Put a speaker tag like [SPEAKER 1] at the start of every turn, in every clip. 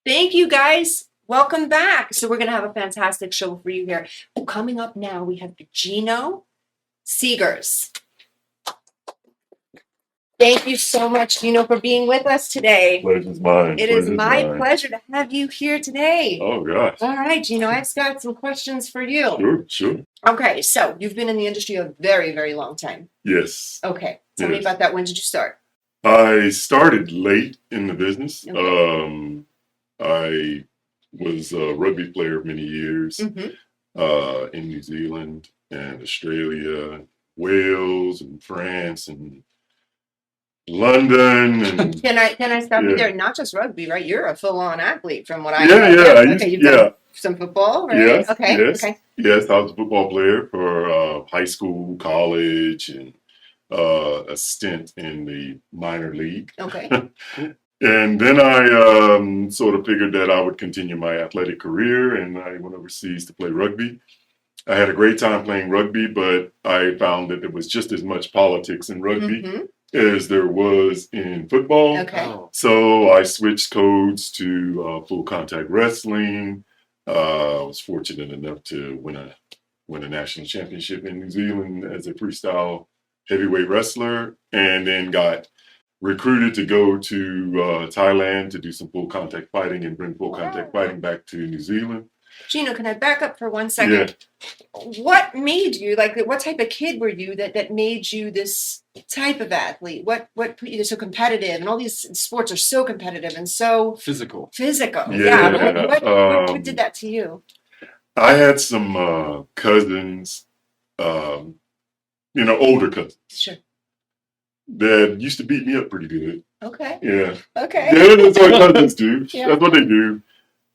[SPEAKER 1] Thank you, guys. Welcome back. So we're going to have a fantastic show for you here. Coming up now, we have Geno Segers. Thank you so much, Gino, for being with us today.
[SPEAKER 2] Pleasure's mine.
[SPEAKER 1] It is my pleasure to have you here today.
[SPEAKER 2] Oh, gosh.
[SPEAKER 1] All right, Gino, I've got some questions for you.
[SPEAKER 2] Sure.
[SPEAKER 1] Okay, so you've been in the industry a very, very long time.
[SPEAKER 2] Yes.
[SPEAKER 1] Okay, tell me about that. When did you start?
[SPEAKER 2] I started late in the business.
[SPEAKER 1] Okay.
[SPEAKER 2] I was a rugby player many years in New Zealand and Australia, Wales and France and London. And
[SPEAKER 1] Can I stop you there? Not just rugby, right? You're a full-on athlete from what I
[SPEAKER 2] know.
[SPEAKER 1] Okay, you've done some football, right?
[SPEAKER 2] Yes.
[SPEAKER 1] Okay.
[SPEAKER 2] Yes.
[SPEAKER 1] Okay.
[SPEAKER 2] Yes, I was a football player for high school, college, and a stint in the minor league.
[SPEAKER 1] Okay.
[SPEAKER 2] And then I sort of figured that I would continue my athletic career, and I went overseas to play rugby. I had a great time playing rugby, but I found that there was just as much politics in rugby as there was in football.
[SPEAKER 1] Okay.
[SPEAKER 2] So I switched codes to full contact wrestling. I was fortunate enough to win a national championship in New Zealand as a freestyle heavyweight wrestler, and then got recruited to go to Thailand to do some full contact fighting and bring full contact fighting back to New Zealand.
[SPEAKER 1] Gino, can I back up for 1 second? Yeah. What made you, what type of kid were you that made you this type of athlete? What put you so competitive? And all these sports are so competitive and so
[SPEAKER 3] physical.
[SPEAKER 1] Yeah. What did that to you?
[SPEAKER 2] I had some cousins, older cousins.
[SPEAKER 1] Sure.
[SPEAKER 2] That used to beat me up pretty good.
[SPEAKER 1] Okay.
[SPEAKER 2] Yeah.
[SPEAKER 1] Okay.
[SPEAKER 2] Yeah, that's what cousins do. Yeah. That's what they do.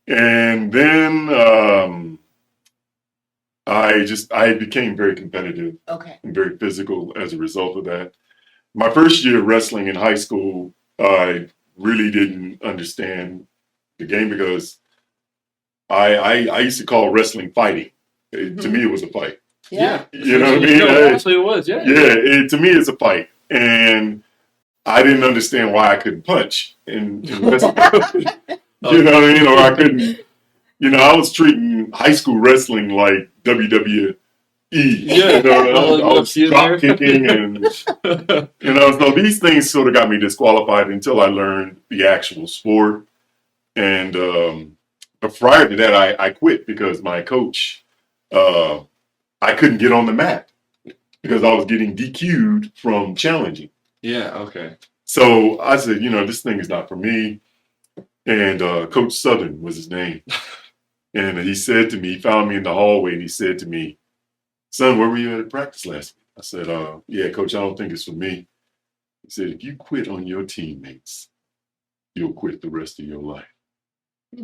[SPEAKER 2] And then I became very competitive.
[SPEAKER 1] Okay.
[SPEAKER 2] And very physical as a result of that. My first year of wrestling in high school, I really didn't understand the game because I used to call wrestling fighting. To me, it was a fight.
[SPEAKER 1] Yeah.
[SPEAKER 2] You know what I mean?
[SPEAKER 3] Actually, it was. Yeah.
[SPEAKER 2] Yeah. To me, it's a fight. And I didn't understand why I couldn't punch in wrestling. You know what I mean? Or I couldn't, I was treating high school wrestling like WWE.
[SPEAKER 3] Yeah.
[SPEAKER 2] I was drop kicking and, so these things sort of got me disqualified until I learned the actual sport. And prior to that, I quit because my coach, I couldn't get on the mat because I was getting DQ'd from challenging.
[SPEAKER 3] Yeah, okay.
[SPEAKER 2] So I said, this thing is not for me. And Coach Southern was his name. And he said to me, he found me in the hallway and he said to me, "Son, where were you at practice last week?" I said, "Yeah, Coach, I don't think it's for me." He said, "If you quit on your teammates, you'll quit the rest of your life."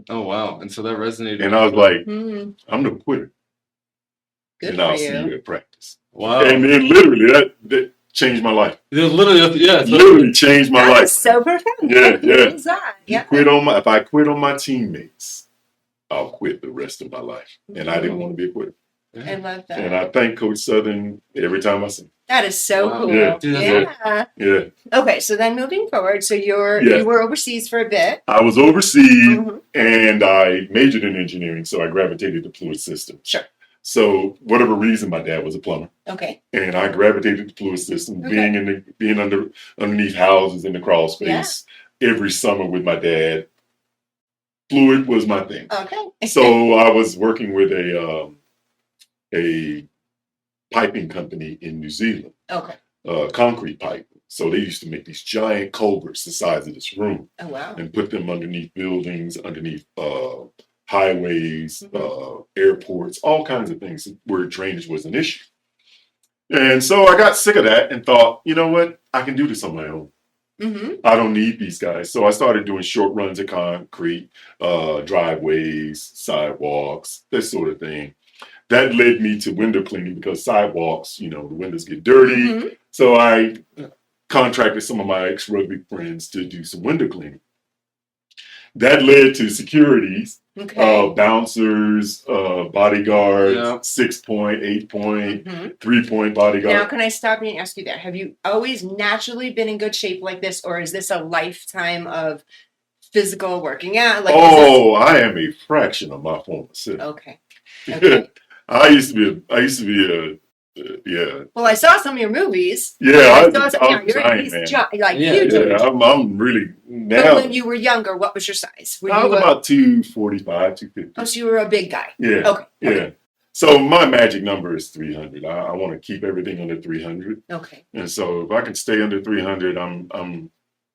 [SPEAKER 3] Oh, wow. And so that resonated.
[SPEAKER 2] And I was like, I'm no quitter.
[SPEAKER 1] Good
[SPEAKER 2] and
[SPEAKER 1] for
[SPEAKER 2] I'll
[SPEAKER 1] you.
[SPEAKER 2] see you at practice.
[SPEAKER 3] Wow.
[SPEAKER 2] And then literally that changed my life.
[SPEAKER 3] Literally
[SPEAKER 2] changed my life.
[SPEAKER 1] That is so profound.
[SPEAKER 2] Yeah. If I quit on my teammates, I'll quit the rest of my life. And I didn't want to be a quitter.
[SPEAKER 1] I love that.
[SPEAKER 2] And I thank Coach Southern every time I see him.
[SPEAKER 1] That is so cool.
[SPEAKER 2] Yeah.
[SPEAKER 1] Okay, so then moving forward, so you were overseas for a bit.
[SPEAKER 2] I was overseas and I majored in engineering, so I gravitated to fluid systems.
[SPEAKER 1] Sure.
[SPEAKER 2] So whatever reason, my dad was a plumber.
[SPEAKER 1] Okay.
[SPEAKER 2] And I gravitated to fluid systems, being underneath houses in the crawl space every summer with my dad. Fluid was my thing.
[SPEAKER 1] Okay.
[SPEAKER 2] So I was working with a piping company in New Zealand.
[SPEAKER 1] Okay.
[SPEAKER 2] Concrete pipe. So they used to make these giant culverts the size of this room.
[SPEAKER 1] Oh, wow.
[SPEAKER 2] And put them underneath buildings, underneath highways, airports, all kinds of things where drainage was an issue. And so I got sick of that and thought, you know what? I can do this on my own. I don't need these guys. So I started doing short runs of concrete, driveways, sidewalks, this sort of thing. That led me to window cleaning because sidewalks, the windows get dirty. So I contracted some of my ex-rugby friends to do some window cleaning. That led to securities, bouncers, bodyguards, 6 point, 8 point, 3 point bodyguard.
[SPEAKER 1] Now, can I stop you and ask you that? Have you always naturally been in good shape like this, or is this a lifetime of physical working out? Like,
[SPEAKER 2] I am a fraction of my former self.
[SPEAKER 1] okay. Okay.
[SPEAKER 2] I used to be a yeah.
[SPEAKER 1] Well, I saw some of your movies.
[SPEAKER 2] Yeah,
[SPEAKER 1] I saw some,
[SPEAKER 2] I'm
[SPEAKER 1] you're
[SPEAKER 2] giant, man.
[SPEAKER 1] like
[SPEAKER 3] Yeah,
[SPEAKER 1] huge.
[SPEAKER 2] Yeah, I'm really now.
[SPEAKER 1] But when you were younger, what was your size? Were
[SPEAKER 2] I
[SPEAKER 1] you
[SPEAKER 2] was about 245, 250.
[SPEAKER 1] oh, so you were a big guy.
[SPEAKER 2] Yeah.
[SPEAKER 1] Okay.
[SPEAKER 2] Yeah.
[SPEAKER 1] Okay.
[SPEAKER 2] So my magic number is 300. I want to keep everything under 300.
[SPEAKER 1] Okay.
[SPEAKER 2] And so if I can stay under 300, I'm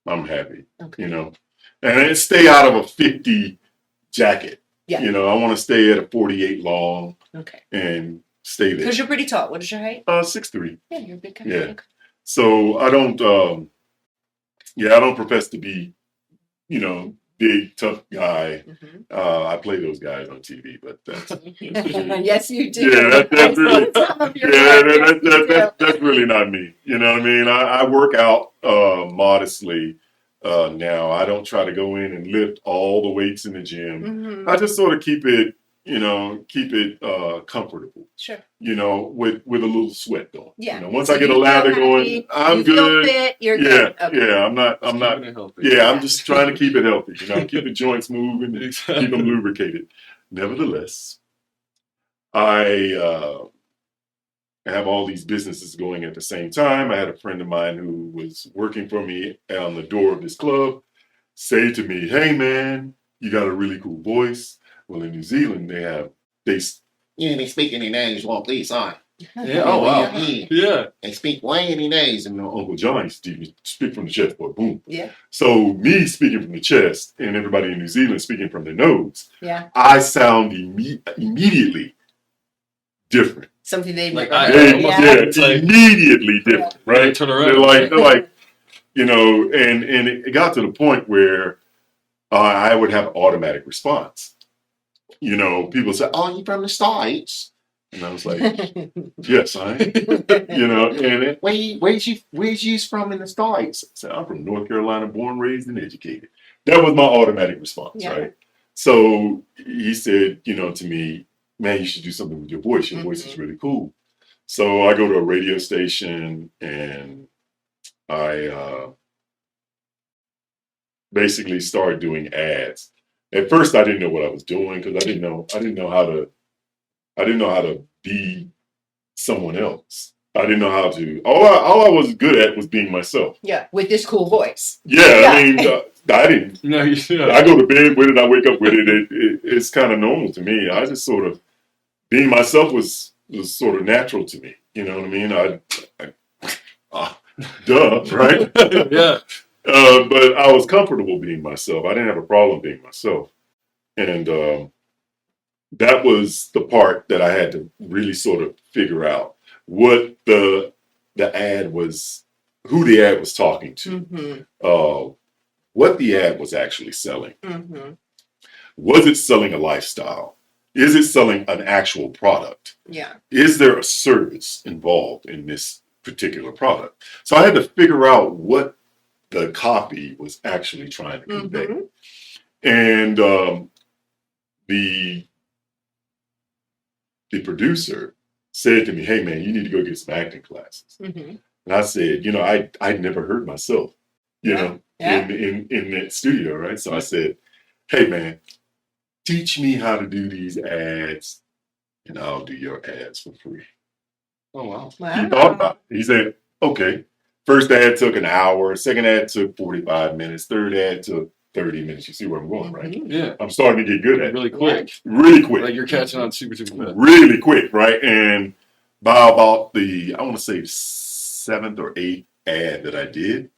[SPEAKER 2] happy.
[SPEAKER 1] Okay.
[SPEAKER 2] You know, and then stay out of a 50 jacket.
[SPEAKER 1] Yeah.
[SPEAKER 2] You know, I want to stay at a 48 long
[SPEAKER 1] Okay.
[SPEAKER 2] and stay there.
[SPEAKER 1] Because you're pretty tall. What is your height?
[SPEAKER 2] 6'3".
[SPEAKER 1] Yeah, you're a big guy.
[SPEAKER 2] Yeah.
[SPEAKER 1] Okay.
[SPEAKER 2] So I don't I don't profess to be, you know, big tough guy.
[SPEAKER 1] Mhm.
[SPEAKER 2] I play those guys on TV, but that's
[SPEAKER 1] Yes, you do.
[SPEAKER 2] yeah, that's really
[SPEAKER 1] Some of your
[SPEAKER 2] yeah,
[SPEAKER 1] characters you do.
[SPEAKER 2] that's really not me. You know what I mean? I work out modestly now. I don't try to go in and lift all the weights in the gym.
[SPEAKER 1] Mhm.
[SPEAKER 2] I just sort of keep it comfortable.
[SPEAKER 1] Sure.
[SPEAKER 2] You know, with a little sweat going.
[SPEAKER 1] Yeah.
[SPEAKER 2] You know, once
[SPEAKER 1] So
[SPEAKER 2] I get a
[SPEAKER 1] you feel
[SPEAKER 2] lather
[SPEAKER 1] happy,
[SPEAKER 2] going, I'm
[SPEAKER 1] you
[SPEAKER 2] good.
[SPEAKER 1] Feel fit, you're
[SPEAKER 2] Yeah,
[SPEAKER 1] good. Okay.
[SPEAKER 2] yeah. I'm not.
[SPEAKER 3] Keeping it healthy.
[SPEAKER 2] Yeah, I'm just trying to keep it healthy. You know, keep the joints moving,
[SPEAKER 3] Exactly.
[SPEAKER 2] keep them lubricated. Nevertheless, I have all these businesses going at the same time. I had a friend of mine who was working for me on the door of this club say to me, "Hey, man, you got a really cool voice." Well, in New Zealand, they
[SPEAKER 4] You ain't speak any names, won't please, son.
[SPEAKER 3] Yeah. Oh wow. Yeah.
[SPEAKER 4] They speak way any names.
[SPEAKER 2] and Uncle John used to speak from the chest, boy, boom.
[SPEAKER 1] Yeah.
[SPEAKER 2] So me speaking from the chest and everybody in New Zealand speaking from the nose,
[SPEAKER 1] Yeah.
[SPEAKER 2] I sound immediately different.
[SPEAKER 1] Something they
[SPEAKER 3] Like,
[SPEAKER 1] might
[SPEAKER 3] I-
[SPEAKER 1] remember.
[SPEAKER 3] almost
[SPEAKER 2] Yeah,
[SPEAKER 3] It's like-
[SPEAKER 2] immediately different, right?
[SPEAKER 3] Turn around.
[SPEAKER 2] They're like, you know, and it got to the point where I would have automatic response. You know, people say, "Oh, you from the States?" And I was like, "Yes, I am." You know, and where's you from in the States? I said, "I'm from North Carolina, born, raised, and educated." That was my automatic response,
[SPEAKER 1] Yeah.
[SPEAKER 2] right? So he said, you know, to me, "Man, you should do something with your voice. Your voice is really cool." So I go to a radio station and I basically started doing ads. At first, I didn't know what I was doing because I didn't know how to be someone else. I didn't know how to. All I was good at was being myself.
[SPEAKER 1] Yeah, with this cool voice.
[SPEAKER 2] Yeah,
[SPEAKER 1] Yeah.
[SPEAKER 2] I mean, I didn't.
[SPEAKER 3] No, you should.
[SPEAKER 2] I go to bed with it. I wake up with it. It's kind of normal to me. I just sort of being myself was sort of natural to me. You know what I mean? Duh, right?
[SPEAKER 3] Yeah.
[SPEAKER 2] But I was comfortable being myself. I didn't have a problem being myself. And that was the part that I had to really sort of figure out what the ad was, who the ad was talking to,
[SPEAKER 1] Mm-hmm.
[SPEAKER 2] what the ad was actually selling.
[SPEAKER 1] Mm-hmm.
[SPEAKER 2] Was it selling a lifestyle? Is it selling an actual product?
[SPEAKER 1] Yeah.
[SPEAKER 2] Is there a service involved in this particular product? So I had to figure out what the copy was actually trying to convey.
[SPEAKER 1] Mm-hmm.
[SPEAKER 2] And the producer said to me, "Hey man, you need to go get some acting classes."
[SPEAKER 1] Mm-hmm.
[SPEAKER 2] And I said, you know, I'd never heard myself, you know,
[SPEAKER 1] Yeah.
[SPEAKER 2] in that studio, right? So I said, "Hey man, teach me how to do these ads and I'll do your ads for free."
[SPEAKER 3] Oh wow.
[SPEAKER 2] He thought about it. He said, "Okay." First ad took an hour, second ad took 45 minutes, third ad took 30 minutes. You see where I'm going, right?
[SPEAKER 1] Mhm.
[SPEAKER 3] Yeah.
[SPEAKER 2] I'm starting to get good at it.
[SPEAKER 3] Really quick.
[SPEAKER 2] Really quick.
[SPEAKER 3] Like you're catching on super fast.
[SPEAKER 2] Really quick, right? And by about I want to say 7th or 8th ad that I did,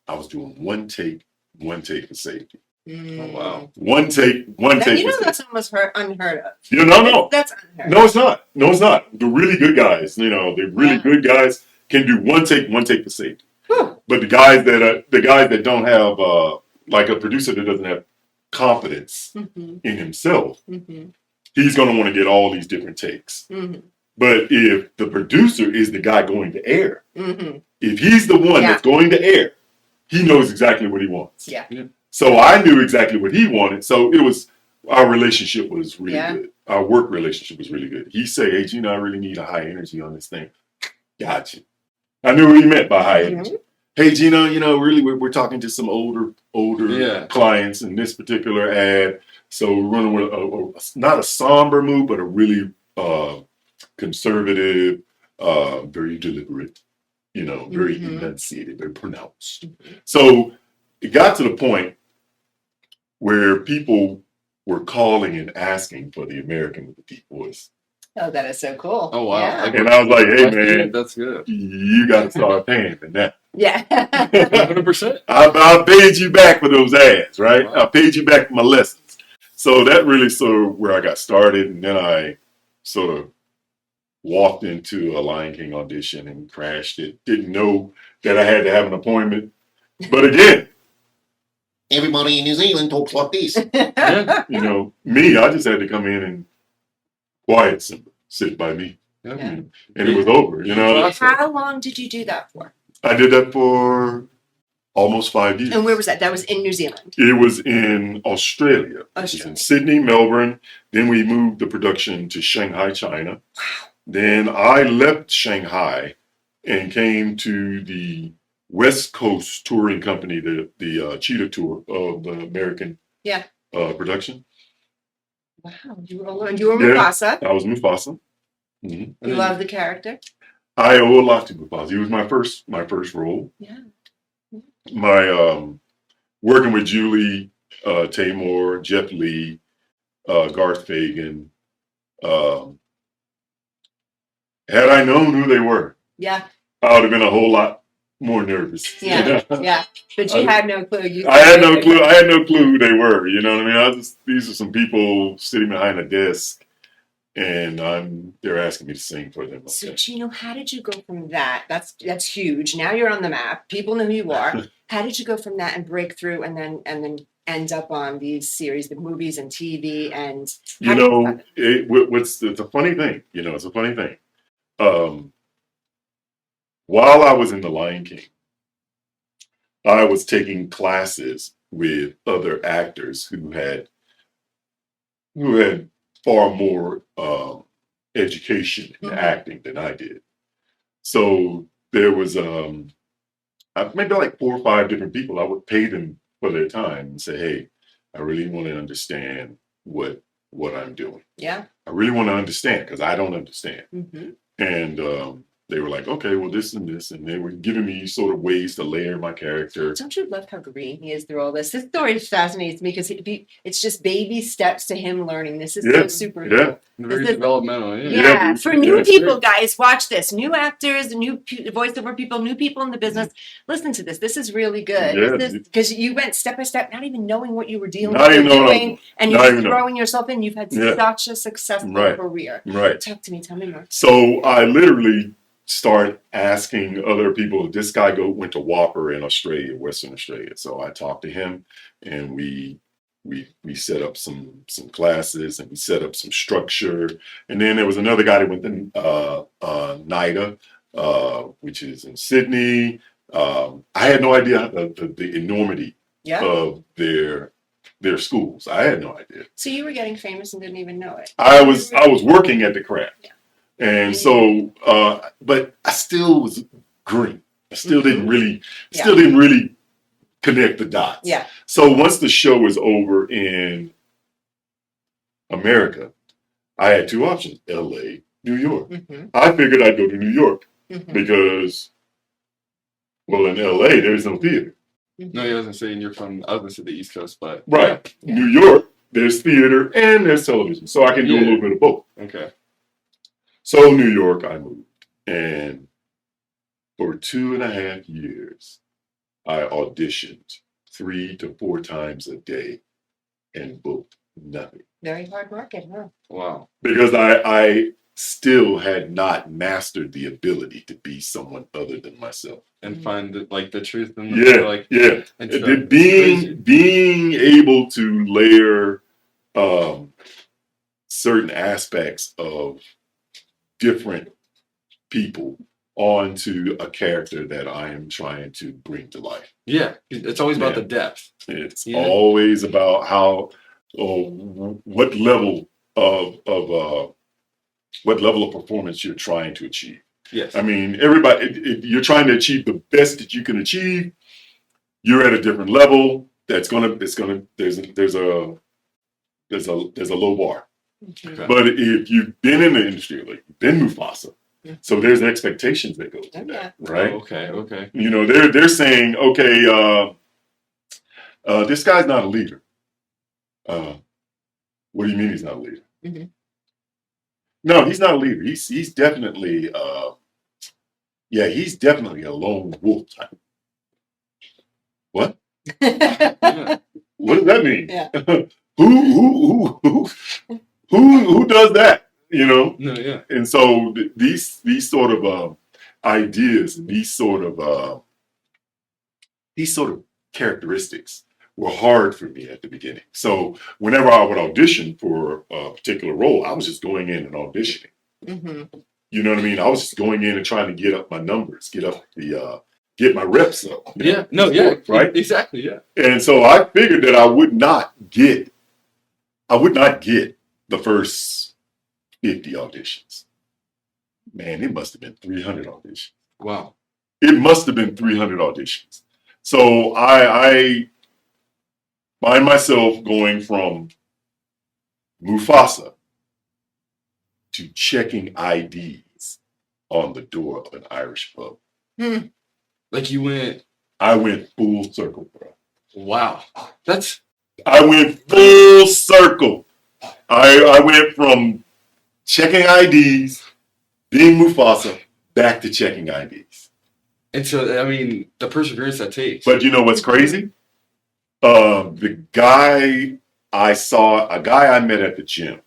[SPEAKER 2] I was doing one take for safety.
[SPEAKER 3] Oh wow.
[SPEAKER 2] One take
[SPEAKER 1] You know
[SPEAKER 2] for safety.
[SPEAKER 1] that's almost unheard of.
[SPEAKER 2] You know, no.
[SPEAKER 1] That's unheard
[SPEAKER 2] No, it's not. No, it's not. The really good guys, you know, the really good guys can do one take for safety.
[SPEAKER 1] Whew.
[SPEAKER 2] But the guys that don't have like a producer that doesn't have confidence
[SPEAKER 1] Mm-hmm.
[SPEAKER 2] in himself,
[SPEAKER 1] Mm-hmm.
[SPEAKER 2] he's gonna want to get all these different takes.
[SPEAKER 1] Mm-hmm.
[SPEAKER 2] But if the producer is the guy going to air,
[SPEAKER 1] Mm-hmm.
[SPEAKER 2] if he's the one that's going to air, he knows exactly what he wants.
[SPEAKER 1] Yeah.
[SPEAKER 2] So I knew exactly what he wanted. So our relationship was really good. Our work relationship was really good. He said, "Hey, Gino, I really need a high energy on this thing." Gotcha. I knew what he meant by high energy. hey, Gino, really, we're talking to some older
[SPEAKER 3] Yeah.
[SPEAKER 2] clients in this particular ad. So we're running with not a somber mood, but a really conservative, very deliberate, very enunciated, very pronounced. So it got to the point where people were calling and asking for the American with the deep voice.
[SPEAKER 1] Oh, that is so cool.
[SPEAKER 3] Oh, wow.
[SPEAKER 1] Yeah.
[SPEAKER 3] Like,
[SPEAKER 2] And I was like, hey, man,
[SPEAKER 3] that's good.
[SPEAKER 2] you got to start paying for that.
[SPEAKER 1] Yeah.
[SPEAKER 3] 100%.
[SPEAKER 2] I paid you back for those ads, right?
[SPEAKER 3] Wow.
[SPEAKER 2] I paid you back for my lessons. So that really sort of where I got started. And then I sort of walked into a Lion King audition and crashed it. Didn't know that I had to have an appointment. But again,
[SPEAKER 4] Everybody in New Zealand talks like this.
[SPEAKER 3] Yeah.
[SPEAKER 2] me, I just had to come in and quiet sit by me.
[SPEAKER 3] Yeah.
[SPEAKER 1] Yeah.
[SPEAKER 2] And it was over,
[SPEAKER 1] How long did you do that for?
[SPEAKER 2] I did that for almost 5 years.
[SPEAKER 1] And where was that? That was in New Zealand.
[SPEAKER 2] It was in Australia. It was in Sydney, Melbourne. Then we moved the production to Shanghai, China. Then I left Shanghai and came to the West Coast touring company, the Cheetah Tour of the American production.
[SPEAKER 1] Wow. You were Mufasa.
[SPEAKER 2] I was Mufasa.
[SPEAKER 1] You love the character.
[SPEAKER 2] I owe a lot to Mufasa. He was my first role.
[SPEAKER 1] Yeah.
[SPEAKER 2] My working with Julie Taymor, Jeff Lee, Garth Fagan. Had I known who they were,
[SPEAKER 1] Yeah.
[SPEAKER 2] I would have been a whole lot more nervous.
[SPEAKER 1] Yeah. Yeah. But you had no clue.
[SPEAKER 2] I had no clue. I had no clue who they were. You know what I mean? These are some people sitting behind a desk, and they're asking me to sing for them.
[SPEAKER 1] So, Gino, how did you go from that? That's huge. Now you're on the map. People know who you are. How did you go from that and break through, and then end up on these series, the movies and TV, and
[SPEAKER 2] it's a funny thing. It's a funny thing. While I was in The Lion King, I was taking classes with other actors who had far more education in acting than I did. So there was maybe like 4 or 5 different people. I would pay them for their time and say, hey, I really want to understand what I'm doing.
[SPEAKER 1] Yeah.
[SPEAKER 2] I really want to understand because I don't understand.
[SPEAKER 1] Mm-hmm.
[SPEAKER 2] And they were like, okay, well, this and this. And they were giving me sort of ways to layer my character.
[SPEAKER 1] Don't you love how green he is through all this? This story fascinates me because it's just baby steps to him learning. This is so super cool.
[SPEAKER 3] Very developmental.
[SPEAKER 1] Yeah. For new people, guys, watch this. New actors, new voiceover people, new people in the business. Listen to this. This is really good. Because you went step by step, not even knowing what you were dealing with, doing, and you're throwing yourself in. You've had such a successful career.
[SPEAKER 2] Right.
[SPEAKER 1] Talk to me. Tell me more.
[SPEAKER 2] So I literally started asking other people. This guy went to Whopper in Australia, Western Australia. So I talked to him, and we set up some classes, and we set up some structure. And then there was another guy that went to NIDA, which is in Sydney. I had no idea the enormity of their schools. I had no idea.
[SPEAKER 1] So you were getting famous and didn't even know it.
[SPEAKER 2] I was working at the craft. Yeah. And so, but I still was green. I still didn't really connect the dots.
[SPEAKER 1] Yeah.
[SPEAKER 2] So once the show was over in America, I had 2 options: LA, New York.
[SPEAKER 1] Mm-hmm.
[SPEAKER 2] I figured I'd go to New York
[SPEAKER 1] because,
[SPEAKER 2] well, in LA, there's no theater.
[SPEAKER 3] No, I wasn't saying you're from, I was going to say the East Coast, but.
[SPEAKER 2] Right. Yeah. New York, there's theater and there's television. So I can do a little bit of both.
[SPEAKER 3] Okay.
[SPEAKER 2] So New York, I moved. And for 2.5 years, I auditioned 3 to 4 times a day and booked nothing.
[SPEAKER 1] Very hard market, huh?
[SPEAKER 3] Wow.
[SPEAKER 2] Because I still had not mastered the ability to be someone other than myself.
[SPEAKER 3] And find the truth in
[SPEAKER 2] being able to layer certain aspects of different people onto a character that I am trying to bring to life.
[SPEAKER 3] Yeah, it's always about the depth.
[SPEAKER 2] It's always about how, what level of performance you're trying to achieve.
[SPEAKER 3] Yes.
[SPEAKER 2] I mean, everybody, you're trying to achieve the best that you can achieve. You're at a different level. There's a low bar.
[SPEAKER 3] Okay.
[SPEAKER 2] But if you've been in the industry, like you've been Mufasa, so there's expectations that go to that, right?
[SPEAKER 3] Oh, okay.
[SPEAKER 2] You know, they're saying, okay, this guy's not a leader. What do you mean he's not a leader?
[SPEAKER 1] Mhm.
[SPEAKER 2] No, he's not a leader. He's definitely he's definitely a lone wolf type. What?
[SPEAKER 3] Yeah.
[SPEAKER 2] What does that mean?
[SPEAKER 1] Yeah.
[SPEAKER 2] Who does that? You know?
[SPEAKER 3] No, yeah.
[SPEAKER 2] And so these sort of ideas, these sort of characteristics were hard for me at the beginning. So whenever I would audition for a particular role, I was just going in and auditioning.
[SPEAKER 1] Mm-hmm.
[SPEAKER 2] You know what I mean? I was just going in and trying to get up my numbers, get my reps up. you know,
[SPEAKER 3] Yeah. No, yeah.
[SPEAKER 2] right.
[SPEAKER 3] Exactly. Yeah.
[SPEAKER 2] And so I figured that I would not get the first 50 auditions. Man, it must have been 300 auditions.
[SPEAKER 3] Wow.
[SPEAKER 2] It must have been 300 auditions. So I find myself going from Mufasa to checking IDs on the door of an Irish pub.
[SPEAKER 3] Like you went.
[SPEAKER 2] I went full circle, bro.
[SPEAKER 3] Wow.
[SPEAKER 2] I went full circle. I went from checking IDs, being Mufasa, back to checking IDs.
[SPEAKER 3] And so, I mean, the perseverance that takes.
[SPEAKER 2] But you know what's crazy? The guy I met at the gym,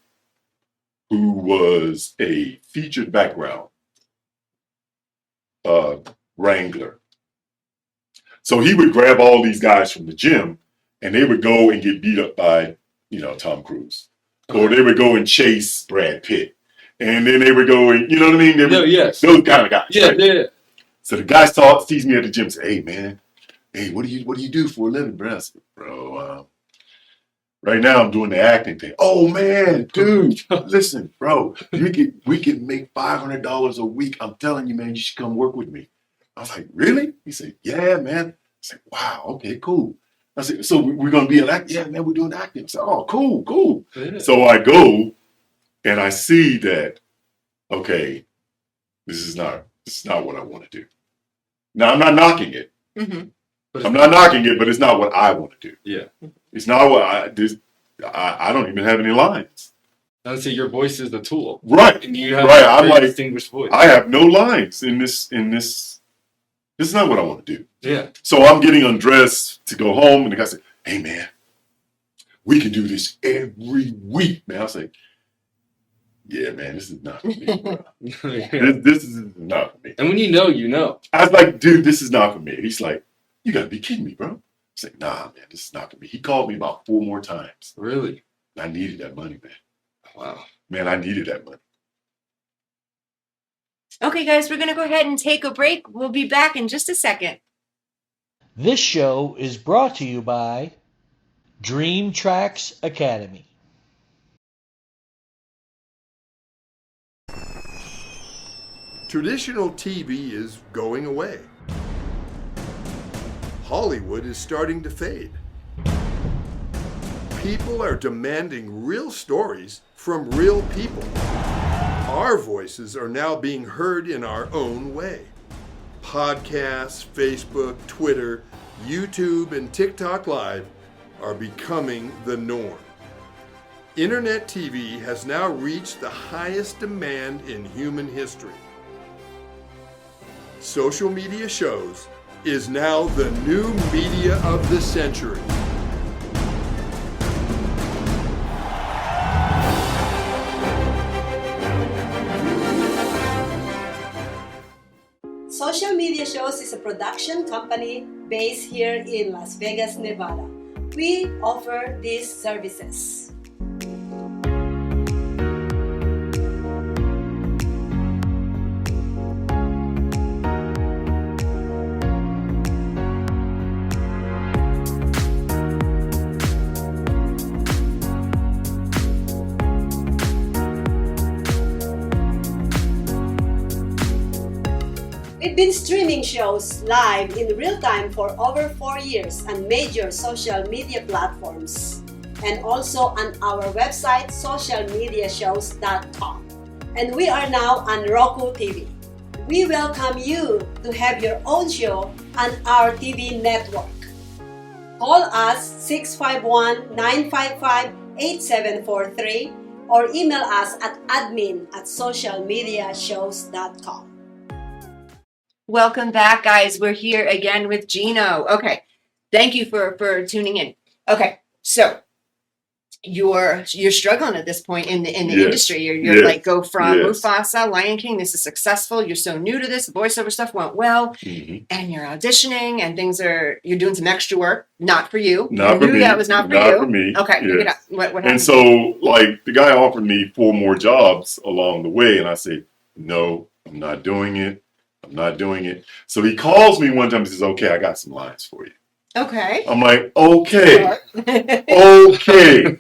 [SPEAKER 2] who was a featured background wrangler. So he would grab all these guys from the gym and they would go and get beat up by, Tom Cruise. Or they would go and chase Brad Pitt. And then they would go and, you know what I mean?
[SPEAKER 3] Yes.
[SPEAKER 2] Those kind of guys.
[SPEAKER 3] Yeah,
[SPEAKER 2] right?
[SPEAKER 3] yeah.
[SPEAKER 2] So the guy sees me at the gym and says, hey, man, what do you do for a living, bro? I said, bro, right now I'm doing the acting thing. Oh, man, dude, listen, bro, we can make $500 a week. I'm telling you, man, you should come work with me. I was like, really? He said, yeah, man. I said, wow, okay, cool. I said, so we're going to be an actor? Yeah, man, we're doing acting. I said, oh, cool.
[SPEAKER 3] Yeah.
[SPEAKER 2] So I go and I see that, okay, this is not what I want to do. Now, I'm not knocking it.
[SPEAKER 1] Mm-hmm.
[SPEAKER 2] I'm not knocking it, but it's not what I want to do.
[SPEAKER 3] Yeah.
[SPEAKER 2] It's not what I don't even have any lines.
[SPEAKER 3] I would say your voice is the tool.
[SPEAKER 2] Right.
[SPEAKER 3] And you have
[SPEAKER 2] I'm
[SPEAKER 3] a very
[SPEAKER 2] like,
[SPEAKER 3] distinguished voice.
[SPEAKER 2] I have no lines in this. This is not what I want to do.
[SPEAKER 3] Yeah.
[SPEAKER 2] So I'm getting undressed to go home, and the guy said, hey, man, we can do this every week, man. I was like, yeah, man, this is not for me, bro.
[SPEAKER 3] Yeah.
[SPEAKER 2] This is not for me.
[SPEAKER 3] And when you know, you know.
[SPEAKER 2] I was like, dude, this is not for me. He's like, you got to be kidding me, bro. I was like, nah, man, this is not for me. He called me about 4 more times.
[SPEAKER 3] Really?
[SPEAKER 2] I needed that money, man.
[SPEAKER 3] Wow.
[SPEAKER 2] Man, I needed that money.
[SPEAKER 1] Okay, guys, we're going to go ahead and take a break. We'll be back in just a second.
[SPEAKER 5] This show is brought to you by Dream Tracks Academy.
[SPEAKER 6] Traditional TV is going away. Hollywood is starting to fade. People are demanding real stories from real people. Our voices are now being heard in our own way. Podcasts, Facebook, Twitter, YouTube, and TikTok Live are becoming the norm. Internet TV has now reached the highest demand in human history. Social media shows is now the new media of the century.
[SPEAKER 7] Social Media Shows is a production company based here in Las Vegas, Nevada. We offer these services. We've been streaming shows live in real time for over 4 years on major social media platforms and also on our website socialmediashows.com. And we are now on Roku TV. We welcome you to have your own show on our TV network. Call us 651-955-8743 or email us at admin@socialmediashows.com.
[SPEAKER 1] Welcome back, guys. We're here again with Gino. Okay, thank you for tuning in. Okay, so you're struggling at this point in the
[SPEAKER 2] Yes.
[SPEAKER 1] industry. You're
[SPEAKER 2] Yes.
[SPEAKER 1] like go from
[SPEAKER 2] Yes.
[SPEAKER 1] Mufasa, Lion King. This is successful. You're so new to this. The voiceover stuff went well,
[SPEAKER 2] Mhm.
[SPEAKER 1] and you're auditioning, and you're doing some extra work. Not for you.
[SPEAKER 2] Not
[SPEAKER 1] You
[SPEAKER 2] for
[SPEAKER 1] knew
[SPEAKER 2] me.
[SPEAKER 1] that was not for
[SPEAKER 2] Not
[SPEAKER 1] you.
[SPEAKER 2] for me.
[SPEAKER 1] Okay,
[SPEAKER 2] Yes.
[SPEAKER 1] pick it up. What happened?
[SPEAKER 2] And so, like, the guy offered me 4 more jobs along the way, and I said, no, I'm not doing it. I'm not doing it. So he calls me one time and says, okay, I got some lines for you.
[SPEAKER 1] Okay.
[SPEAKER 2] I'm like, okay, okay.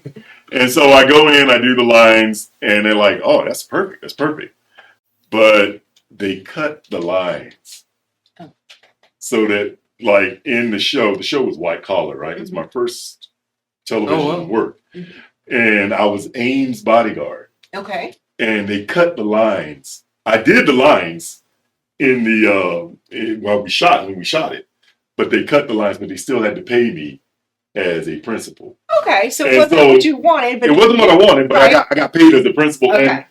[SPEAKER 2] And so I go in, I do the lines, and they're like, oh, that's perfect. That's perfect. But they cut the lines
[SPEAKER 1] Oh.
[SPEAKER 2] so that, like, in the show was white collar, right? It's my first television
[SPEAKER 3] Oh, wow.
[SPEAKER 2] work.
[SPEAKER 1] Mhm.
[SPEAKER 2] And I was Ames' bodyguard.
[SPEAKER 1] Okay.
[SPEAKER 2] And they cut the lines. I did the lines in the when we shot it, but they cut the lines, but they still had to pay me as a principal.
[SPEAKER 1] Okay. So it
[SPEAKER 2] And
[SPEAKER 1] wasn't
[SPEAKER 2] so
[SPEAKER 1] what you wanted, but
[SPEAKER 2] It wasn't what I wanted, but
[SPEAKER 1] Right.
[SPEAKER 2] I got paid as a principal,
[SPEAKER 1] Okay.
[SPEAKER 2] and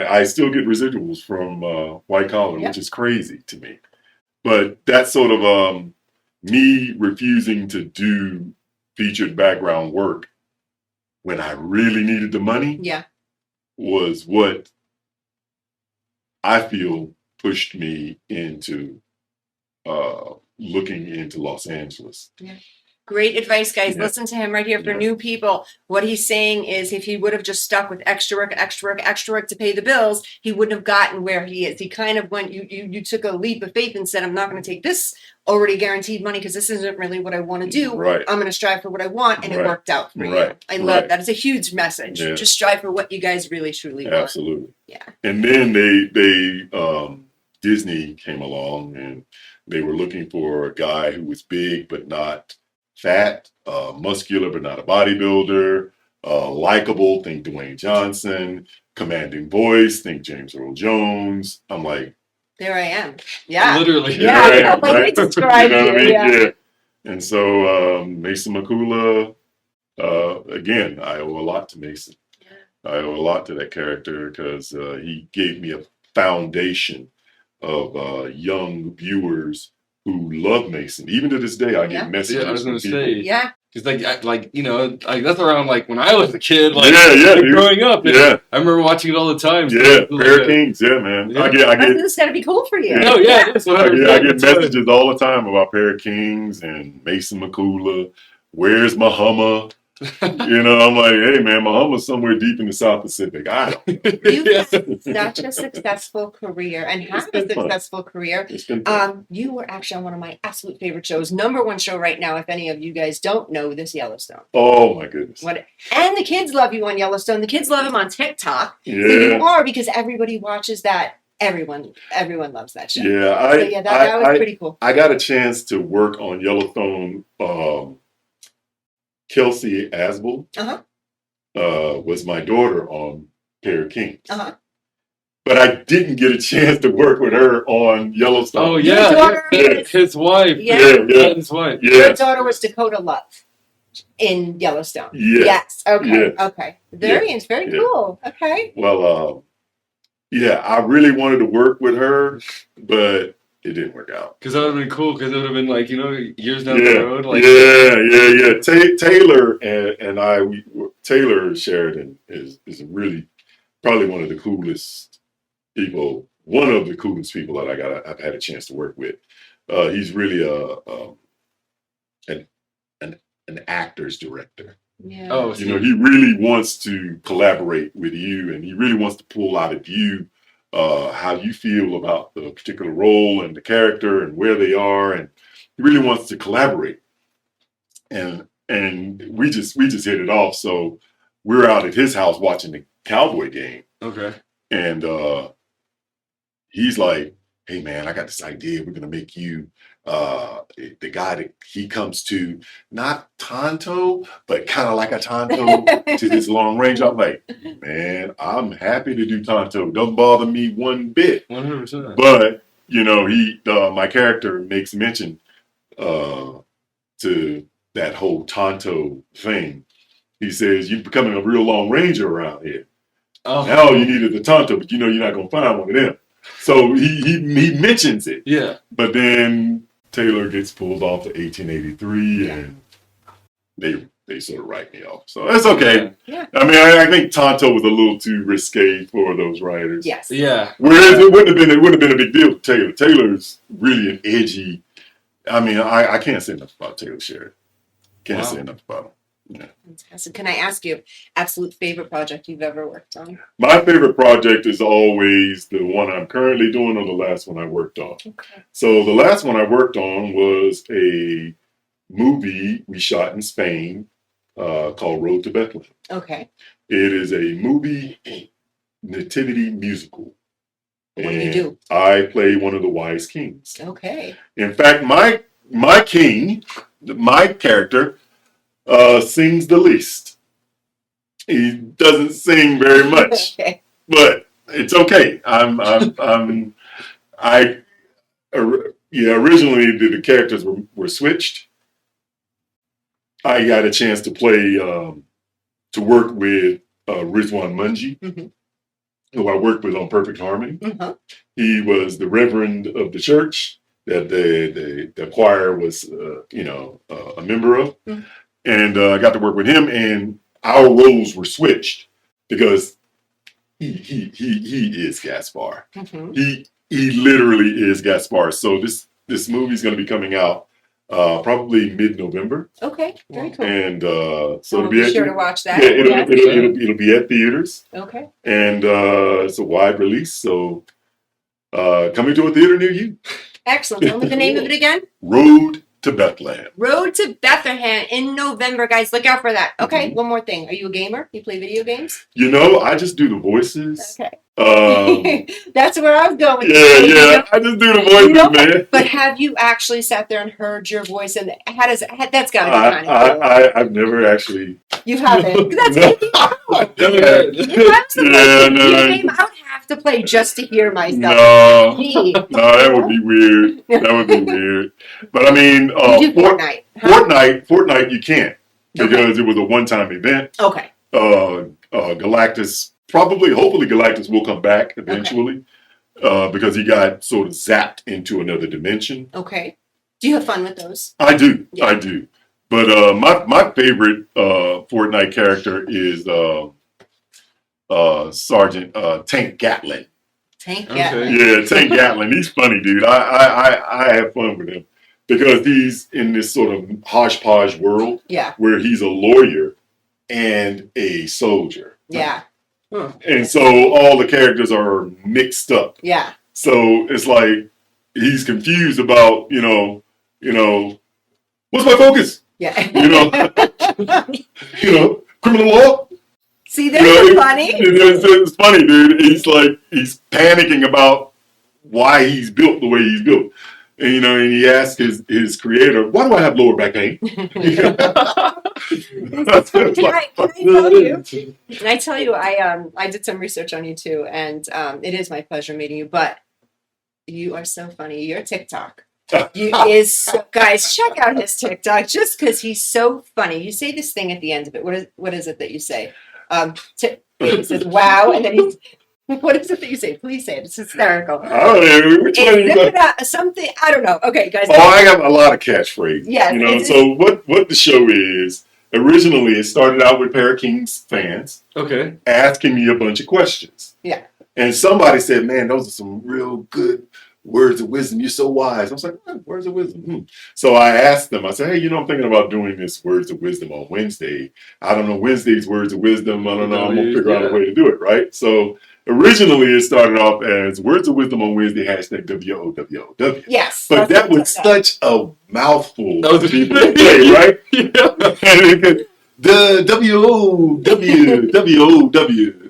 [SPEAKER 2] I still get residuals from white collar,
[SPEAKER 1] Yep.
[SPEAKER 2] which is crazy to me. But that's sort of me refusing to do featured background work when I really needed the money
[SPEAKER 1] Yeah.
[SPEAKER 2] was what I feel pushed me into looking into Los Angeles.
[SPEAKER 1] Great advice, guys.
[SPEAKER 2] Yeah.
[SPEAKER 1] Listen to him right here for
[SPEAKER 2] Yeah.
[SPEAKER 1] new people. What he's saying is if he would have just stuck with extra work to pay the bills, he wouldn't have gotten where he is. He kind of went, you took a leap of faith and said, I'm not going to take this already guaranteed money because this isn't really what I want to do.
[SPEAKER 2] Right.
[SPEAKER 1] I'm going to strive for what I want. And it
[SPEAKER 2] Right.
[SPEAKER 1] worked out for you.
[SPEAKER 2] Right.
[SPEAKER 1] I love
[SPEAKER 2] Right.
[SPEAKER 1] that. It's a huge message.
[SPEAKER 2] Yeah.
[SPEAKER 1] Just strive for what you guys really, truly want.
[SPEAKER 2] Absolutely.
[SPEAKER 1] Yeah.
[SPEAKER 2] And then they Disney came along and they were looking for a guy who was big but not fat, muscular but not a bodybuilder, likable, think Dwayne Johnson, commanding voice, think James Earl Jones. I'm like,
[SPEAKER 1] There I am. Yeah.
[SPEAKER 3] Literally.
[SPEAKER 1] Yeah,
[SPEAKER 2] here I
[SPEAKER 1] I
[SPEAKER 2] am,
[SPEAKER 1] like
[SPEAKER 2] right?
[SPEAKER 1] to describe
[SPEAKER 2] You know what I
[SPEAKER 1] you,
[SPEAKER 2] mean?
[SPEAKER 1] yeah.
[SPEAKER 2] And so Mason McCullough, again, I owe a lot to Mason. I owe a lot to that character because he gave me a foundation of young viewers who love Mason. Even to this day, I
[SPEAKER 1] Yeah.
[SPEAKER 2] get messages
[SPEAKER 3] Yeah, I was
[SPEAKER 2] from
[SPEAKER 3] gonna
[SPEAKER 2] people.
[SPEAKER 3] say.
[SPEAKER 1] Yeah.
[SPEAKER 3] Because that's around like when I was a kid, like
[SPEAKER 2] Yeah, dude.
[SPEAKER 3] growing up. And
[SPEAKER 2] Yeah,
[SPEAKER 3] I remember watching it all the time. So
[SPEAKER 2] yeah,
[SPEAKER 3] it was
[SPEAKER 2] Bear
[SPEAKER 3] like
[SPEAKER 2] Kings, yeah, man.
[SPEAKER 3] Yeah.
[SPEAKER 2] I get
[SPEAKER 1] This has got to be cool for you.
[SPEAKER 2] Yeah.
[SPEAKER 3] No, yeah, it's
[SPEAKER 2] I
[SPEAKER 3] 100%.
[SPEAKER 2] get messages all the time about Bear Kings and Mason McCullough. Where's my Hummer? You know, I'm like, hey man, my Hummer's somewhere deep in the South Pacific. I don't.
[SPEAKER 1] You've
[SPEAKER 3] Yeah.
[SPEAKER 1] had such a successful career and have a
[SPEAKER 2] been fun.
[SPEAKER 1] successful career.
[SPEAKER 2] It's been fun.
[SPEAKER 1] You were actually on one of my absolute favorite shows, #1 show right now. If any of you guys don't know this, Yellowstone.
[SPEAKER 2] Oh my goodness.
[SPEAKER 1] And the kids love you on Yellowstone. The kids love him on TikTok. So
[SPEAKER 2] Yeah.
[SPEAKER 1] you are because everybody watches that. Everyone loves that show.
[SPEAKER 2] Yeah,
[SPEAKER 1] So yeah, that was pretty cool.
[SPEAKER 2] I got a chance to work on Yellowstone. Kelsey Asbel
[SPEAKER 1] Uh-huh.
[SPEAKER 2] was my daughter on Pair of Kings.
[SPEAKER 1] Uh-huh.
[SPEAKER 2] But I didn't get a chance to work with her on Yellowstone.
[SPEAKER 3] Oh
[SPEAKER 1] Your
[SPEAKER 3] yeah,
[SPEAKER 1] daughter is-
[SPEAKER 3] his wife.
[SPEAKER 1] Yeah.
[SPEAKER 3] His wife.
[SPEAKER 1] Your
[SPEAKER 2] Yeah.
[SPEAKER 1] daughter was Dakota Love in Yellowstone.
[SPEAKER 2] Yeah.
[SPEAKER 1] Yes. Okay.
[SPEAKER 2] Yes.
[SPEAKER 1] Okay. Very
[SPEAKER 2] Yeah.
[SPEAKER 1] cool. Okay.
[SPEAKER 2] Well, yeah, I really wanted to work with her, but it didn't work out.
[SPEAKER 3] Because that would have been cool. Because it would have been like years down
[SPEAKER 2] Yeah,
[SPEAKER 3] the road. Like
[SPEAKER 2] yeah. Taylor and I, Taylor Sheridan is really probably one of the coolest people. One of the coolest people that I've had a chance to work with. He's really an actor's director.
[SPEAKER 1] Yeah.
[SPEAKER 3] Oh,
[SPEAKER 2] You know, he really wants to collaborate with you, and he really wants to pull out of you how you feel about the particular role and the character and where they are, and he really wants to collaborate. And we just hit it off. So we're out at his house watching the Cowboy game,
[SPEAKER 3] okay.
[SPEAKER 2] and he's like, hey man, I got this idea. We're gonna make you the guy that he comes to, not Tonto, but kind of like a Tonto to his long range. I'm like, man, I'm happy to do Tonto. Don't bother me one bit.
[SPEAKER 3] 100%.
[SPEAKER 2] But my character makes mention to that whole Tonto thing. He says, you're becoming a real long ranger around here.
[SPEAKER 3] Oh.
[SPEAKER 2] Now you needed the Tonto, but you're not gonna find one of them. So he mentions it.
[SPEAKER 3] Yeah.
[SPEAKER 2] But then Taylor gets pulled off to 1883, and they sort of write me off. So that's okay.
[SPEAKER 1] Yeah.
[SPEAKER 2] I mean, I think Tonto was a little too risque for those writers.
[SPEAKER 1] Yes.
[SPEAKER 3] Yeah.
[SPEAKER 2] Whereas it wouldn't have been a big deal for Taylor. Taylor's really an edgy. I mean, I can't say enough about Taylor Sheridan. Can't say enough about him. Yeah.
[SPEAKER 1] Fantastic. Can I ask you, absolute favorite project you've ever worked on?
[SPEAKER 2] My favorite project is always the one I'm currently doing or the last one I worked on.
[SPEAKER 1] Okay.
[SPEAKER 2] So the last one I worked on was a movie we shot in Spain called Road to Bethlehem.
[SPEAKER 1] Okay.
[SPEAKER 2] It is a movie nativity musical.
[SPEAKER 1] What do you do?
[SPEAKER 2] I play one of the wise kings.
[SPEAKER 1] Okay.
[SPEAKER 2] In fact, my king, my character, sings the least. He doesn't sing very much,
[SPEAKER 1] Okay.
[SPEAKER 2] but it's okay. Originally the characters were switched. I got a chance to play, to work with Rizwan Munji,
[SPEAKER 1] Mhm.
[SPEAKER 2] who I worked with on Perfect Harmony.
[SPEAKER 1] Uh-huh.
[SPEAKER 2] He was the reverend of the church that the choir was, a member of.
[SPEAKER 1] Mhm.
[SPEAKER 2] And I got to work with him, and our roles were switched because he is Gaspar.
[SPEAKER 1] Mhm.
[SPEAKER 2] He literally is Gaspar. So this movie's going to be coming out probably mid-November,
[SPEAKER 1] Okay. Very cool.
[SPEAKER 2] and so
[SPEAKER 1] So
[SPEAKER 2] it'll be
[SPEAKER 1] sure to watch that.
[SPEAKER 2] yeah,
[SPEAKER 1] Yes.
[SPEAKER 2] it'll be at theaters,
[SPEAKER 1] Okay.
[SPEAKER 2] and it's a wide release. So coming to a theater near you.
[SPEAKER 1] Excellent. Tell me the name of it again.
[SPEAKER 2] Road to Bethlehem.
[SPEAKER 1] Road to Bethlehem in November, guys. Look out for that. Okay.
[SPEAKER 2] Mhm.
[SPEAKER 1] One more thing. Are you a gamer? You play video games?
[SPEAKER 2] I just do the voices.
[SPEAKER 1] Okay.
[SPEAKER 2] Um,
[SPEAKER 1] That's where I was going.
[SPEAKER 2] yeah, I just do the voices, man.
[SPEAKER 1] But have you actually sat there and heard your voice? And that's got to be kind of cool.
[SPEAKER 2] I've never actually.
[SPEAKER 1] You haven't. That's
[SPEAKER 2] No.
[SPEAKER 1] If I was to play
[SPEAKER 2] Yeah,
[SPEAKER 1] a
[SPEAKER 2] no,
[SPEAKER 1] video
[SPEAKER 2] no.
[SPEAKER 1] game, I would have to play just to hear myself.
[SPEAKER 2] No,
[SPEAKER 1] Me.
[SPEAKER 2] no, that would be weird. That would be weird. But I mean,
[SPEAKER 1] You do Fortnite. Huh?
[SPEAKER 2] Fortnite, you can't because it was a one-time event.
[SPEAKER 1] Okay.
[SPEAKER 2] Galactus, hopefully Galactus will come back eventually because he got sort of zapped into another dimension.
[SPEAKER 1] Okay. Do you have fun with those?
[SPEAKER 2] I do.
[SPEAKER 1] Yeah.
[SPEAKER 2] I do. But my favorite Fortnite character is Sergeant Tank Gatlin.
[SPEAKER 1] Tank
[SPEAKER 3] Okay.
[SPEAKER 1] Gatlin.
[SPEAKER 2] Yeah, Tank Gatlin. He's funny, dude. I have fun with him because he's in this sort of hodgepodge world
[SPEAKER 1] Yeah.
[SPEAKER 2] where he's a lawyer and a soldier.
[SPEAKER 1] Yeah.
[SPEAKER 2] And so all the characters are mixed up.
[SPEAKER 1] Yeah.
[SPEAKER 2] So it's like he's confused about, what's my focus?
[SPEAKER 1] Yeah.
[SPEAKER 2] Criminal law.
[SPEAKER 1] See, they're funny.
[SPEAKER 2] It's funny, dude. He's panicking about why he's built the way he's built. And, and he asks his creator, why do I have lower back pain?
[SPEAKER 1] Can I tell you, I did some research on you too, and it is my pleasure meeting you, but you are so funny. Your TikTok. Guys, check out his TikTok just because he's so funny. You say this thing at the end of it. What is it that you say? He says, wow, and then what is it that you say? Please say it. It's hysterical.
[SPEAKER 2] I don't know. Which one you got?
[SPEAKER 1] Something, I don't know. Okay, guys.
[SPEAKER 2] I got a lot of catchphrases.
[SPEAKER 1] Yeah.
[SPEAKER 2] So what the show is, originally it started out with Para Kings fans
[SPEAKER 3] Okay.
[SPEAKER 2] asking me a bunch of questions.
[SPEAKER 1] Yeah.
[SPEAKER 2] And somebody said, man, those are some real good words of wisdom. You're so wise. I was like, words of wisdom. So I asked them, I said, hey, I'm thinking about doing this words of wisdom on Wednesday. I don't know Wednesday's words of wisdom. I don't know. I'm going to figure out a way to do it, right? So originally it started off as words of wisdom on Wednesday, hashtag WOWOW.
[SPEAKER 1] Yes.
[SPEAKER 2] But that was such a mouthful
[SPEAKER 3] That was
[SPEAKER 2] for people to say, right? And the WOWWOW,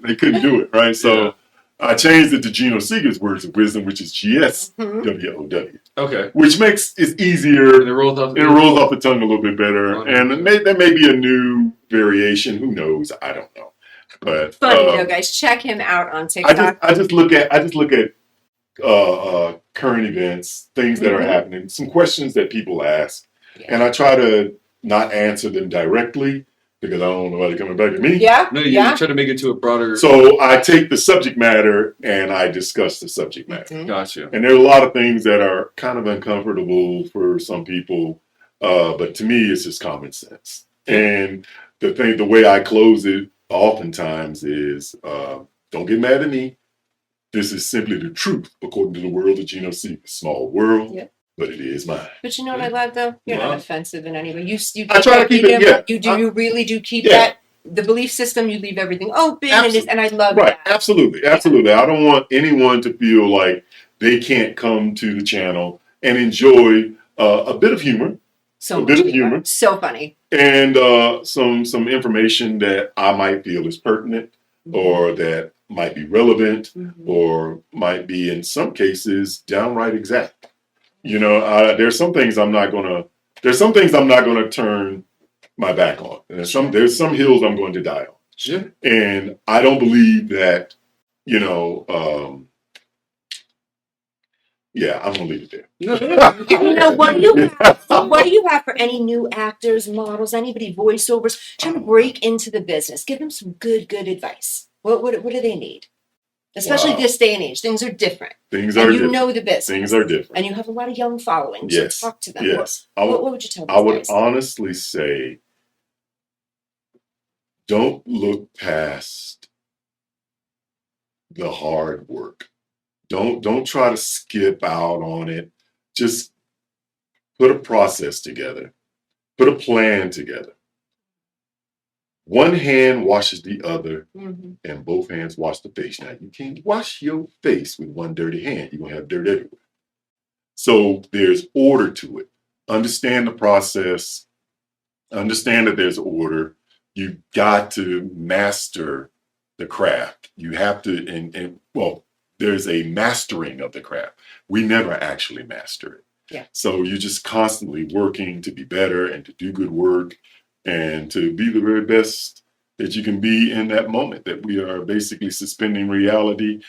[SPEAKER 2] they couldn't do it, right? So I changed it to Geno Segers Words of Wisdom, which is
[SPEAKER 1] Mhm.
[SPEAKER 2] GSWOW,
[SPEAKER 3] Okay.
[SPEAKER 2] which makes it
[SPEAKER 3] And
[SPEAKER 2] easier.
[SPEAKER 3] it rolls off.
[SPEAKER 2] It rolls off the tongue a little bit better,
[SPEAKER 3] Oh,
[SPEAKER 2] and there may be a new variation. Who knows? I don't know. But
[SPEAKER 1] Funny though, guys. Check him out on
[SPEAKER 2] I
[SPEAKER 1] TikTok.
[SPEAKER 2] just look at current events, things that are
[SPEAKER 1] Mhm.
[SPEAKER 2] happening, some questions that people ask,
[SPEAKER 1] Yeah.
[SPEAKER 2] and I try to not answer them directly because I don't want nobody coming back at me.
[SPEAKER 1] Yeah.
[SPEAKER 3] No, you
[SPEAKER 1] Yeah.
[SPEAKER 3] try to make it to a broader.
[SPEAKER 2] So I take the subject matter and I discuss the subject matter.
[SPEAKER 1] Mhm.
[SPEAKER 3] Gotcha.
[SPEAKER 2] And there are a lot of things that are kind of uncomfortable for some people, but to me, it's just common sense. And the way I close it oftentimes is, don't get mad at me. This is simply the truth according to the world of Geno Segers. Small world,
[SPEAKER 1] Yeah.
[SPEAKER 2] but it is mine.
[SPEAKER 1] But you know what I love though? You're
[SPEAKER 3] Wow.
[SPEAKER 1] not offensive in any way. You
[SPEAKER 2] I try to keep it. Yeah,
[SPEAKER 1] You do. You really do keep
[SPEAKER 2] Yeah.
[SPEAKER 1] that. The belief system. You leave everything open, and I love
[SPEAKER 2] right.
[SPEAKER 1] that.
[SPEAKER 2] Absolutely, absolutely. I don't want anyone to feel like they can't come to the channel and enjoy a bit of humor
[SPEAKER 1] So
[SPEAKER 2] A
[SPEAKER 1] much
[SPEAKER 2] bit of
[SPEAKER 1] humor.
[SPEAKER 2] humor.
[SPEAKER 1] So funny.
[SPEAKER 2] and some information that I might feel is pertinent or that might be relevant
[SPEAKER 1] Mhm.
[SPEAKER 2] or might be in some cases downright exact. There's some things I'm not gonna turn my back on. And there's some hills I'm going to die on.
[SPEAKER 3] Yeah.
[SPEAKER 2] And I don't believe that, I'm gonna leave it there.
[SPEAKER 1] What do you have? What do you have for any new actors, models, anybody voiceovers trying to break into the business? Give them some good advice. What do they need? Especially
[SPEAKER 2] Wow.
[SPEAKER 1] this day and age, things are different.
[SPEAKER 2] Things
[SPEAKER 1] And
[SPEAKER 2] are
[SPEAKER 1] you
[SPEAKER 2] different.
[SPEAKER 1] know the business.
[SPEAKER 2] Things are different.
[SPEAKER 1] And you have a lot of young following.
[SPEAKER 2] Yes.
[SPEAKER 1] So talk to them.
[SPEAKER 2] Yes.
[SPEAKER 1] What would you tell these
[SPEAKER 2] I would
[SPEAKER 1] guys?
[SPEAKER 2] honestly say, don't look past the hard work. Don't try to skip out on it. Just put a process together. Put a plan together. One hand washes the other,
[SPEAKER 1] Mhm.
[SPEAKER 2] and both hands wash the face. Now, you can't wash your face with one dirty hand. You're going to have dirt everywhere. So there's order to it. Understand the process. Understand that there's order. You got to master the craft. You have to, there's a mastering of the craft. We never actually master it.
[SPEAKER 1] Yeah.
[SPEAKER 2] So you're just constantly working to be better and to do good work and to be the very best that you can be in that moment that we are basically suspending reality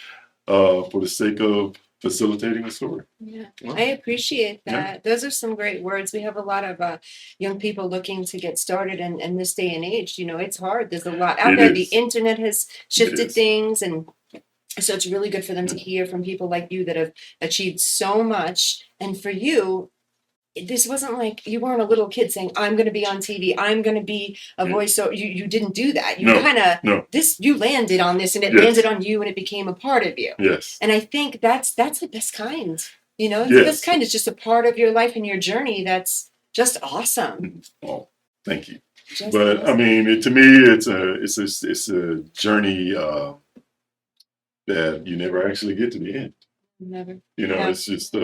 [SPEAKER 2] for the sake of facilitating a story.
[SPEAKER 1] Yeah,
[SPEAKER 3] Wow.
[SPEAKER 1] I appreciate
[SPEAKER 2] Yeah.
[SPEAKER 1] that. Those are some great words. We have a lot of young people looking to get started in this day and age. It's hard. There's a lot out
[SPEAKER 2] It
[SPEAKER 1] there.
[SPEAKER 2] is.
[SPEAKER 1] The internet has shifted
[SPEAKER 2] is.
[SPEAKER 1] things, and so it's really good for them to hear from people like you that have achieved so much. And for you, this wasn't like you weren't a little kid saying, I'm going to be on TV. I'm going to be a voice. So you didn't do that. You
[SPEAKER 2] No,
[SPEAKER 1] kind of,
[SPEAKER 2] no.
[SPEAKER 1] you landed on this and it
[SPEAKER 2] Yes.
[SPEAKER 1] landed on you and it became a part of you.
[SPEAKER 2] Yes.
[SPEAKER 1] And I think that's the best kind. The
[SPEAKER 2] Yes.
[SPEAKER 1] best kind is just a part of your life and your journey. That's just awesome.
[SPEAKER 2] Oh, thank you.
[SPEAKER 1] Just
[SPEAKER 2] But I
[SPEAKER 1] awesome.
[SPEAKER 2] mean, to me, it's a journey that you never actually get to the end.
[SPEAKER 1] Never.
[SPEAKER 2] It's just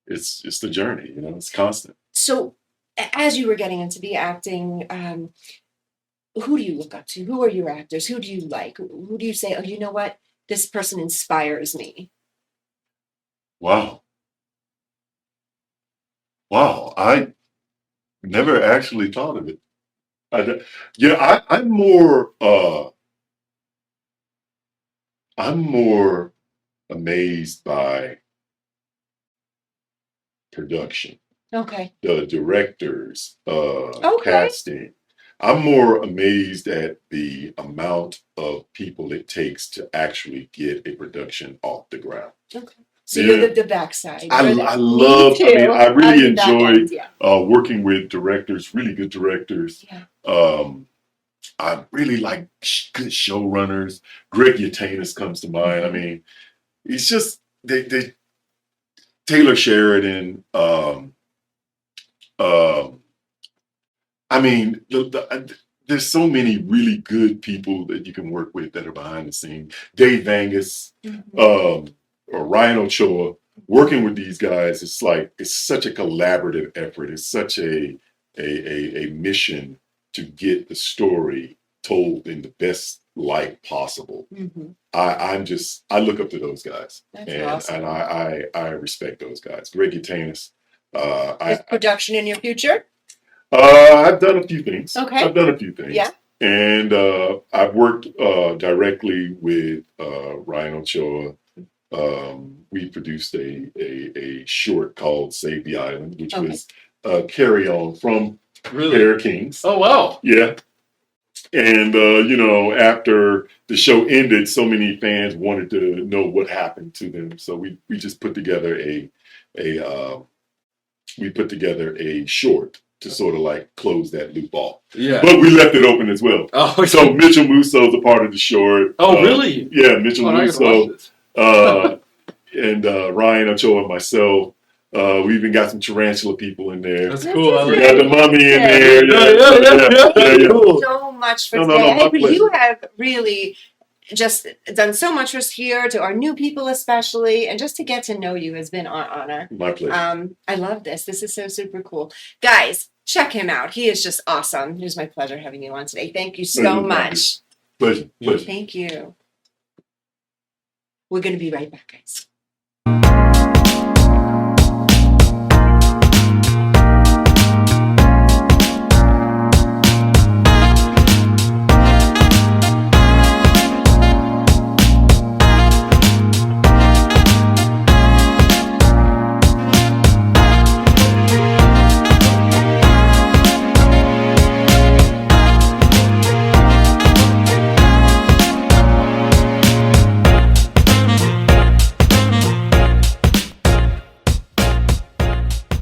[SPEAKER 2] it's the journey. It's constant.
[SPEAKER 1] So, as you were getting into the acting, who do you look up to? Who are your actors? Who do you like? Who do you say, oh, you know what? This person inspires me.
[SPEAKER 2] Wow. I never actually thought of it. I'm more amazed by production,
[SPEAKER 1] Okay.
[SPEAKER 2] the directors,
[SPEAKER 1] Okay.
[SPEAKER 2] casting. I'm more amazed at the amount of people it takes to actually get a production off the ground.
[SPEAKER 1] Okay. So
[SPEAKER 2] Yeah.
[SPEAKER 1] you're the backside.
[SPEAKER 2] I
[SPEAKER 1] Me
[SPEAKER 2] love,
[SPEAKER 1] too.
[SPEAKER 2] I really
[SPEAKER 1] I'm the back
[SPEAKER 2] enjoy
[SPEAKER 1] end, yeah.
[SPEAKER 2] working with directors, really good directors.
[SPEAKER 1] Yeah.
[SPEAKER 2] I really like good showrunners. Greg Yatanis comes to mind. I mean, it's just they Taylor Sheridan. I mean, there's so many really good people that you can work with that are behind the scenes. Dave Angus, or Ryan Ochoa. Working with these guys, it's such a collaborative effort. It's such a mission to get the story told in the best life possible.
[SPEAKER 1] Mhm.
[SPEAKER 2] I look up to those guys,
[SPEAKER 1] That's
[SPEAKER 2] and
[SPEAKER 1] awesome.
[SPEAKER 2] I respect those guys. Greg Utanis.
[SPEAKER 1] Is production in your future?
[SPEAKER 2] I've done a few things.
[SPEAKER 1] Okay.
[SPEAKER 2] I've done a few things.
[SPEAKER 1] Yeah.
[SPEAKER 2] And I've worked directly with Ryan Ochoa. We produced a short called Save the Island, which
[SPEAKER 1] Okay.
[SPEAKER 2] was a carry on from
[SPEAKER 3] Really?
[SPEAKER 2] Bear Kings.
[SPEAKER 3] Oh wow.
[SPEAKER 2] Yeah. And after the show ended, so many fans wanted to know what happened to them. So we just put together a short to sort of like close that loop off.
[SPEAKER 3] Yeah.
[SPEAKER 2] But we left it open as well.
[SPEAKER 3] Oh,
[SPEAKER 2] So Mitchell Musso's a part of the short.
[SPEAKER 3] oh really?
[SPEAKER 2] Yeah, Mitchell
[SPEAKER 3] Oh, I gotta
[SPEAKER 2] Musso.
[SPEAKER 3] watch this.
[SPEAKER 2] And Ryan Ochoa and myself. We even got some tarantula people in there.
[SPEAKER 3] That's cool. I
[SPEAKER 2] We
[SPEAKER 3] like
[SPEAKER 2] got the mummy in there.
[SPEAKER 3] Yeah. Cool.
[SPEAKER 1] So much for
[SPEAKER 2] No,
[SPEAKER 1] today.
[SPEAKER 2] my
[SPEAKER 1] But
[SPEAKER 2] pleasure.
[SPEAKER 1] you have really just done so much for us here, to our new people especially, and just to get to know you has been our honor.
[SPEAKER 2] My pleasure.
[SPEAKER 1] I love this. This is so super cool. Guys, check him out. He is just awesome. It was my pleasure having you on today. Thank you so
[SPEAKER 2] Thank you.
[SPEAKER 1] much.
[SPEAKER 2] Pleasure. Pleasure.
[SPEAKER 1] Thank you. We're going to be right back, guys.